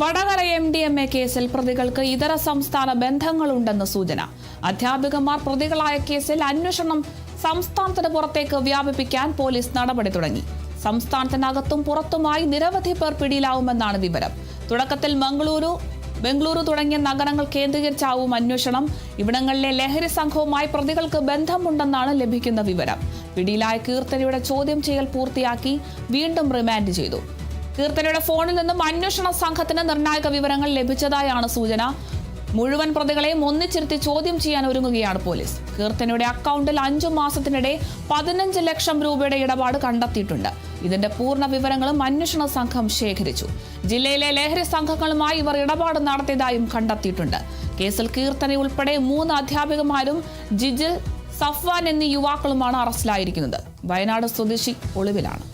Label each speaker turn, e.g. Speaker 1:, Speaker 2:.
Speaker 1: Vadakara MDMA കേസിൽ പ്രതികൾക്ക് ഇതര സംസ്ഥാന ബന്ധങ്ങളുണ്ടെന്ന് സൂചന. അധ്യാപികമാർ പ്രതികളായ കേസിൽ അന്വേഷണം സംസ്ഥാനത്തിന് പുറത്തേക്ക് വ്യാപിപ്പിക്കാൻ പോലീസ് നടപടി തുടങ്ങി. സംസ്ഥാനത്തിനകത്തും പുറത്തുമായി നിരവധി പേർ പിടിയിലാവുമെന്നാണ് വിവരം. തുടക്കത്തിൽ ബംഗളൂരു തുടങ്ങിയ നഗരങ്ങൾ കേന്ദ്രീകരിച്ചാവും അന്വേഷണം. ഇവിടങ്ങളിലെ ലഹരി സംഘവുമായി പ്രതികൾക്ക് ബന്ധമുണ്ടെന്നാണ് ലഭിക്കുന്ന വിവരം. പിടിയിലായ കീർത്തനയുടെ ചോദ്യം ചെയ്യൽ പൂർത്തിയാക്കി വീണ്ടും റിമാൻഡ് ചെയ്തു. കീർത്തനയുടെ ഫോണിൽ നിന്നും അന്വേഷണ സംഘത്തിന് നിർണായക വിവരങ്ങൾ ലഭിച്ചതായാണ് സൂചന. മുഴുവൻ പ്രതികളെയും ഒന്നിച്ചിരുത്തി ചോദ്യം ചെയ്യാൻ ഒരുങ്ങുകയാണ് പോലീസ്. കീർത്തനയുടെ അക്കൗണ്ടിൽ 5 മാസത്തിനിടെ 15 ലക്ഷം രൂപയുടെ ഇടപാട് കണ്ടെത്തിയിട്ടുണ്ട്. ഇതിന്റെ പൂർണ്ണ വിവരങ്ങളും അന്വേഷണ സംഘം ശേഖരിച്ചു. ജില്ലയിലെ ലഹരി സംഘങ്ങളുമായി ഇവർ ഇടപാട് നടത്തിയതായും കണ്ടെത്തിയിട്ടുണ്ട്. കേസിൽ കീർത്തന ഉൾപ്പെടെ 3 അധ്യാപികമാരും ജിജിൽ, സഫ്വാൻ എന്നീ യുവാക്കളുമാണ് അറസ്റ്റിലായിരിക്കുന്നത്. വയനാട് സ്വദേശി ഒളിവിലാണ്.